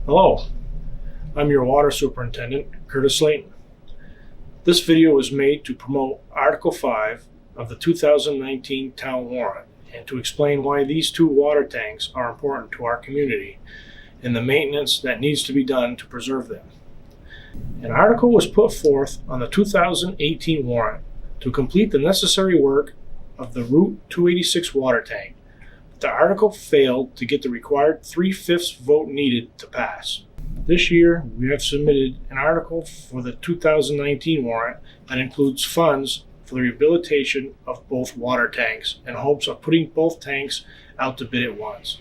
Hello, I'm your water superintendent, Curtis Slayton. This video was made to promote Article 5 of the 2019 Town Warrant and to explain why these two water tanks are important to our community and the maintenance that needs to be done to preserve them. An article was put forth on the 2018 warrant to complete the necessary work of the Route 286 water tank. The article failed to get the required 3/5 vote needed to pass. This year, we have submitted an article for the 2019 warrant that includes funds for the rehabilitation of both water tanks in hopes of putting both tanks out to bid at once.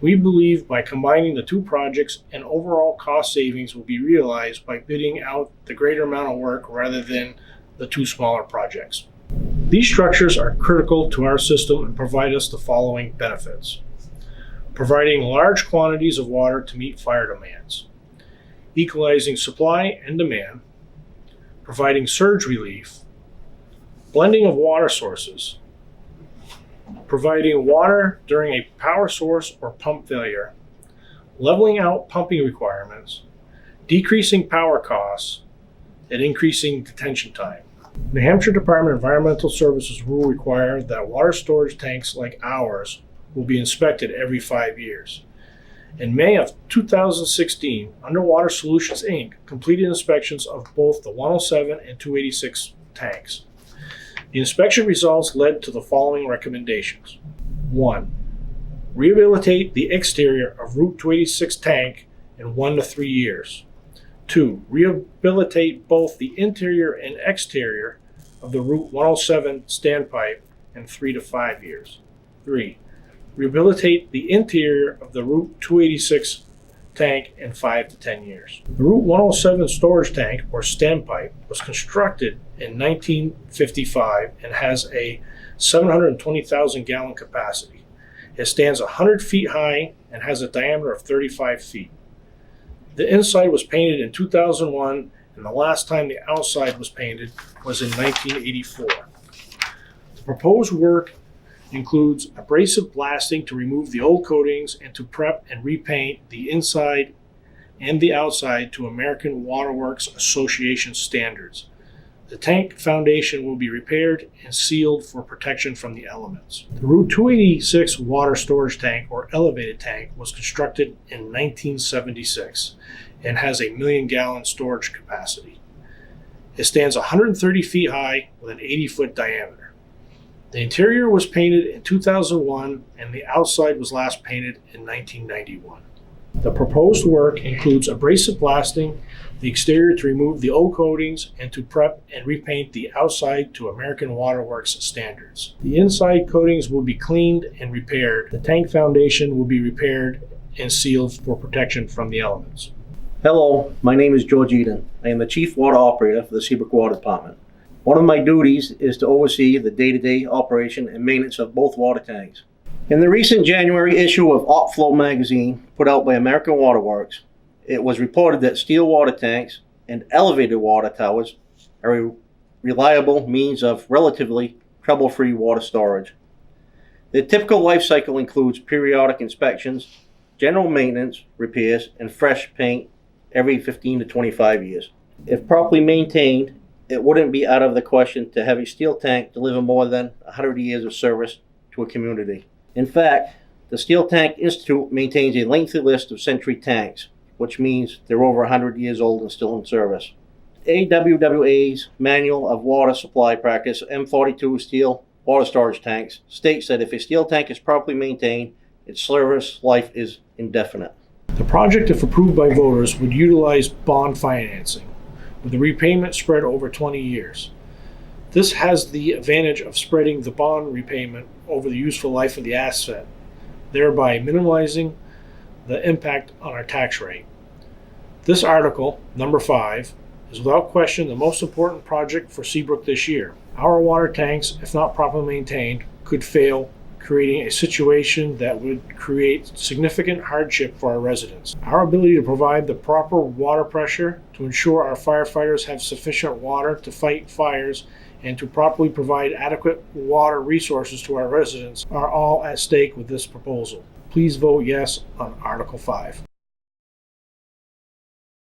We believe by combining the two projects, an overall cost savings will be realized by bidding out the greater amount of work rather than the two smaller projects. These structures are critical to our system and provide us the following benefits: providing large quantities of water to meet fire demands, equalizing supply and demand, providing surge relief, blending of water sources, providing water during a power source or pump failure, leveling out pumping requirements, decreasing power costs, and increasing detention time. New Hampshire Department of Environmental Services will require that water storage tanks like ours will be inspected every 5 years. In May of 2016, Underwater Solutions, Inc. completed inspections of both the 107 and 286 tanks. The inspection results led to the following recommendations. 1. Rehabilitate the exterior of Route 286 tank in 1 to 3 years. 2. Rehabilitate both the interior and exterior of the Route 107 standpipe in 3 to 5 years. 3. Rehabilitate the interior of the Route 286 tank in 5 to 10 years. The Route 107 storage tank, or standpipe, was constructed in 1955 and has a 720,000 gallon capacity. It stands 100 feet high and has a diameter of 35 feet. The inside was painted in 2001, and the last time the outside was painted was in 1984. The proposed work includes abrasive blasting to remove the old coatings and to prep and repaint the inside and the outside to American Water Works Association standards. The tank foundation will be repaired and sealed for protection from the elements. The Route 286 water storage tank, or elevated tank, was constructed in 1976 and has a 1,000,000 gallon storage capacity. It stands 130 feet high with an 80-foot diameter. The interior was painted in 2001 and the outside was last painted in 1991. The proposed work includes abrasive blasting the exterior to remove the old coatings and to prep and repaint the outside to American Water Works standards. The inside coatings will be cleaned and repaired. The tank foundation will be repaired and sealed for protection from the elements. Hello, my name is George Eden. I am the Chief Water Operator for the Seabrook Water Department. One of my duties is to oversee the day-to-day operation and maintenance of both water tanks. In the recent January issue of OpFlow magazine, put out by American Water Works, it was reported that steel water tanks and elevated water towers are a reliable means of relatively trouble-free water storage. The typical life cycle includes periodic inspections, general maintenance, repairs, and fresh paint every 15 to 25 years. If properly maintained, it wouldn't be out of the question to have a steel tank deliver more than 100 years of service to a community. In fact, the Steel Tank Institute maintains a lengthy list of century tanks, which means they're over 100 years old and still in service. AWWA's Manual of Water Supply Practice M42 steel water storage tanks states that if a steel tank is properly maintained, its service life is indefinite. The project, if approved by voters, would utilize bond financing, with the repayment spread over 20 years. This has the advantage of spreading the bond repayment over the useful life of the asset, thereby minimizing the impact on our tax rate. This article, number 5, is without question the most important project for Seabrook this year. Our water tanks, if not properly maintained, could fail, creating a situation that would create significant hardship for our residents. Our ability to provide the proper water pressure to ensure our firefighters have sufficient water to fight fires and to properly provide adequate water resources to our residents are all at stake with this proposal. Please vote yes on Article 5.